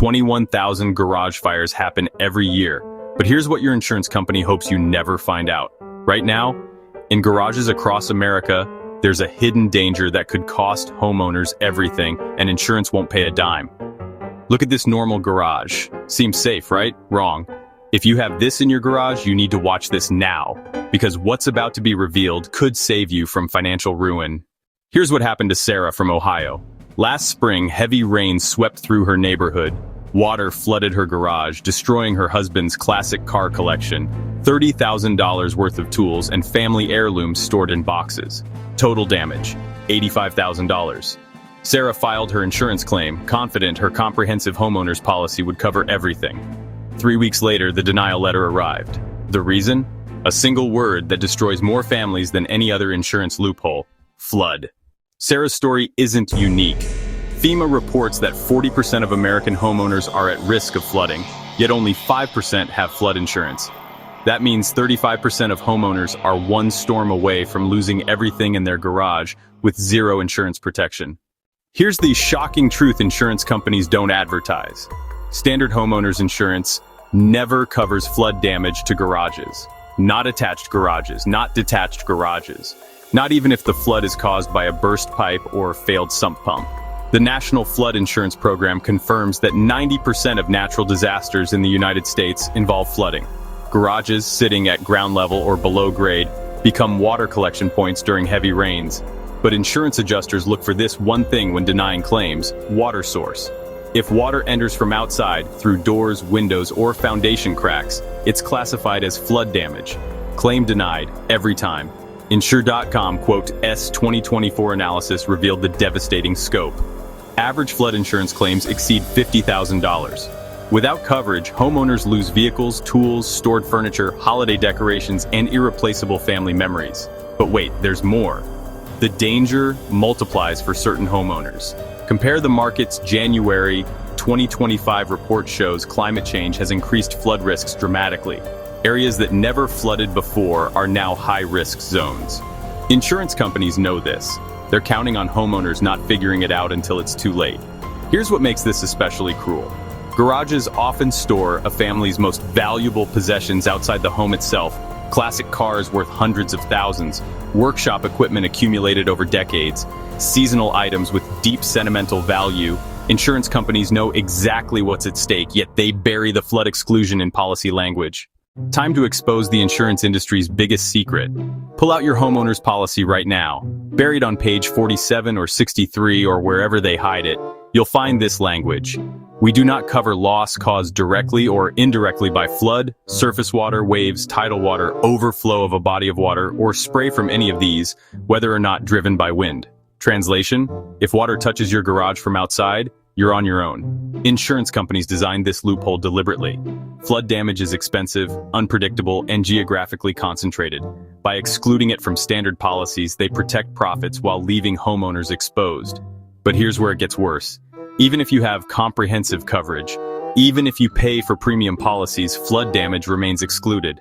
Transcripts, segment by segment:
21,000 garage fires happen every year. But here's what your insurance company hopes you never find out. Right now, in garages across America, there's a hidden danger that could cost homeowners everything, and insurance won't pay a dime. Look at this normal garage. Seems safe, right? Wrong. If you have this in your garage, you need to watch this now, because what's about to be revealed could save you from financial ruin. Here's what happened to Sarah from Ohio. Last spring, heavy rain swept through her neighborhood. Water flooded her garage, destroying her husband's classic car collection, $30,000 worth of tools, and family heirlooms stored in boxes. Total damage, $85,000. Sarah filed her insurance claim, confident her comprehensive homeowner's policy would cover everything. 3 weeks later, the denial letter arrived. The reason? A single word that destroys more families than any other insurance loophole: flood. Sarah's story isn't unique. FEMA reports that 40% of American homeowners are at risk of flooding, yet only 5% have flood insurance. That means 35% of homeowners are one storm away from losing everything in their garage with zero insurance protection. Here's the shocking truth insurance companies don't advertise. Standard homeowners insurance never covers flood damage to garages. Not attached garages, not detached garages. Not even if the flood is caused by a burst pipe or failed sump pump. The National Flood Insurance Program confirms that 90% of natural disasters in the United States involve flooding. Garages sitting at ground level or below grade become water collection points during heavy rains. But insurance adjusters look for this one thing when denying claims: water source. If water enters from outside, through doors, windows, or foundation cracks, it's classified as flood damage. Claim denied, every time. Insure.com S 2024 analysis revealed the devastating scope. Average flood insurance claims exceed $50,000. Without coverage, homeowners lose vehicles, tools, stored furniture, holiday decorations, and irreplaceable family memories. But wait, there's more. The danger multiplies for certain homeowners. Compare the market's January 2025 report shows climate change has increased flood risks dramatically. Areas that never flooded before are now high-risk zones. Insurance companies know this. They're counting on homeowners not figuring it out until it's too late. Here's what makes this especially cruel. Garages often store a family's most valuable possessions outside the home itself. Classic cars worth hundreds of thousands, workshop equipment accumulated over decades, seasonal items with deep sentimental value. Insurance companies know exactly what's at stake, yet they bury the flood exclusion in policy language. Time to expose the insurance industry's biggest secret. Pull out your homeowner's policy right now. Buried on page 47 or 63 or wherever they hide it, you'll find this language. We do not cover loss caused directly or indirectly by flood, surface water, waves, tidal water, overflow of a body of water, or spray from any of these, whether or not driven by wind. Translation: if water touches your garage from outside, you're on your own. Insurance companies designed this loophole deliberately. Flood damage is expensive, unpredictable, and geographically concentrated. By excluding it from standard policies, they protect profits while leaving homeowners exposed. But here's where it gets worse. Even if you have comprehensive coverage, even if you pay for premium policies, flood damage remains excluded.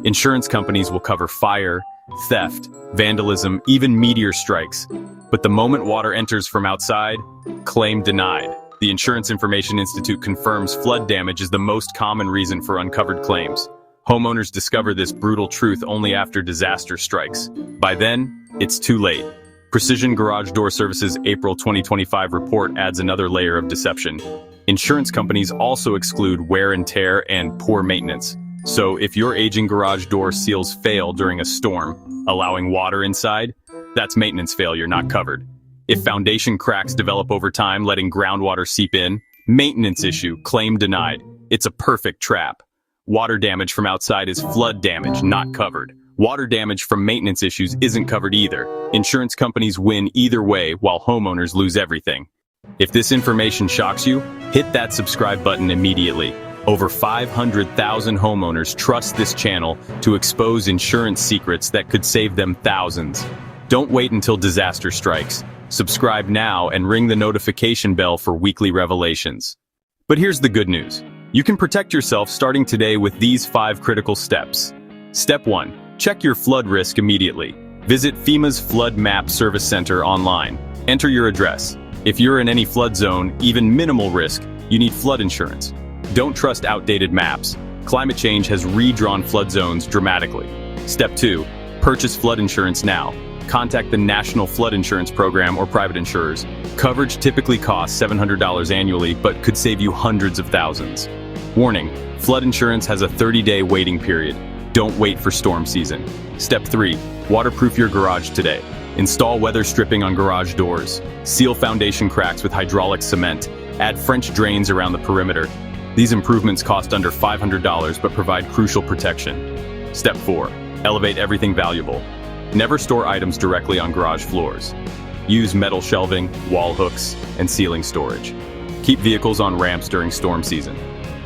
Insurance companies will cover fire, theft, vandalism, even meteor strikes. But the moment water enters from outside, claim denied. The Insurance Information Institute confirms flood damage is the most common reason for uncovered claims. Homeowners discover this brutal truth only after disaster strikes. By then, it's too late. Precision Garage Door Services' April 2025 report adds another layer of deception. Insurance companies also exclude wear and tear and poor maintenance. So if your aging garage door seals fail during a storm, allowing water inside, that's maintenance failure, not covered. If foundation cracks develop over time, letting groundwater seep in, maintenance issue, claim denied. It's a perfect trap. Water damage from outside is flood damage, not covered. Water damage from maintenance issues isn't covered either. Insurance companies win either way, while homeowners lose everything. If this information shocks you, hit that subscribe button immediately. Over 500,000 homeowners trust this channel to expose insurance secrets that could save them thousands. Don't wait until disaster strikes. Subscribe now and ring the notification bell for weekly revelations. But here's the good news. You can protect yourself starting today with these 5 critical steps. Step 1. Check your flood risk immediately. Visit FEMA's Flood Map Service Center online. Enter your address. If you're in any flood zone, even minimal risk, You need flood insurance. Don't trust outdated maps. Climate change has redrawn flood zones dramatically. Step 2. Purchase flood insurance now. Contact the National Flood Insurance Program or private insurers. Coverage typically costs $700 annually, but could save you hundreds of thousands. Warning: flood insurance has a 30-day waiting period. Don't wait for storm season. Step 3. Waterproof your garage today. Install weather stripping on garage doors. Seal foundation cracks with hydraulic cement. Add French drains around the perimeter. These improvements cost under $500 but provide crucial protection. Step 4. Elevate everything valuable. Never store items directly on garage floors. Use metal shelving, wall hooks, and ceiling storage. Keep vehicles on ramps during storm season.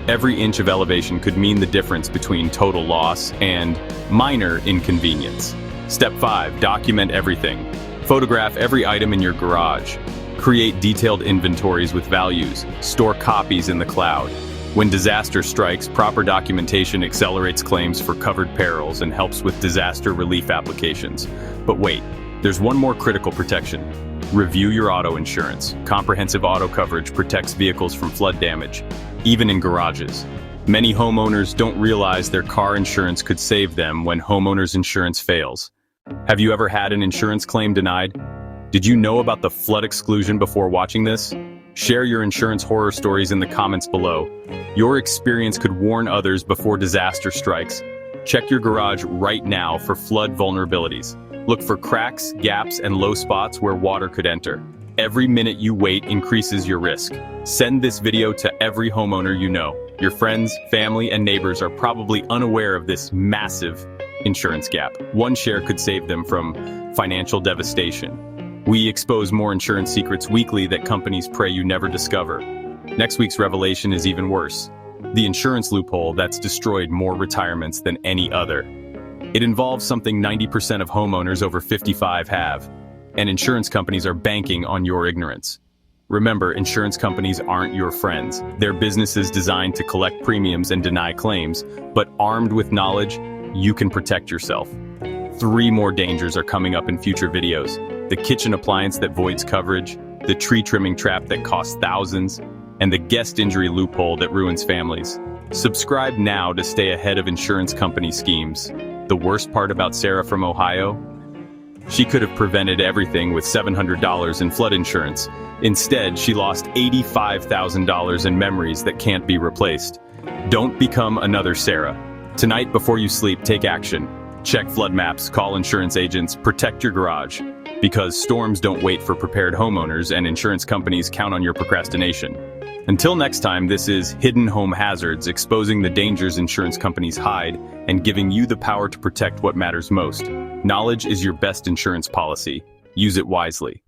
Every inch of elevation could mean the difference between total loss and minor inconvenience. Step 5. Document everything. Photograph every item in your garage. Create detailed inventories with values. Store copies in the cloud. When disaster strikes, proper documentation accelerates claims for covered perils and helps with disaster relief applications. But wait, there's one more critical protection. Review your auto insurance. Comprehensive auto coverage protects vehicles from flood damage, even in garages. Many homeowners don't realize their car insurance could save them when homeowners insurance fails. Have you ever had an insurance claim denied? Did you know about the flood exclusion before watching this? Share your insurance horror stories in the comments below. Your experience could warn others before disaster strikes. Check your garage right now for flood vulnerabilities. Look for cracks, gaps, and low spots where water could enter. Every minute you wait increases your risk. Send this video to every homeowner you know. Your friends, family, and neighbors are probably unaware of this massive insurance gap. One share could save them from financial devastation. We expose more insurance secrets weekly that companies pray you never discover. Next week's revelation is even worse. The insurance loophole that's destroyed more retirements than any other. It involves something 90% of homeowners over 55 have, and insurance companies are banking on your ignorance. Remember, insurance companies aren't your friends. They're businesses designed to collect premiums and deny claims, but armed with knowledge, you can protect yourself. 3 more dangers are coming up in future videos. The kitchen appliance that voids coverage, the tree trimming trap that costs thousands, and the guest injury loophole that ruins families. Subscribe now to stay ahead of insurance company schemes. The worst part about Sarah from Ohio? She could have prevented everything with $700 in flood insurance. Instead, she lost $85,000 in memories that can't be replaced. Don't become another Sarah. Tonight, before you sleep, take action. Check flood maps, call insurance agents, protect your garage. Because storms don't wait for prepared homeowners and insurance companies count on your procrastination. Until next time, this is Hidden Home Hazards, exposing the dangers insurance companies hide and giving you the power to protect what matters most. Knowledge is your best insurance policy. Use it wisely.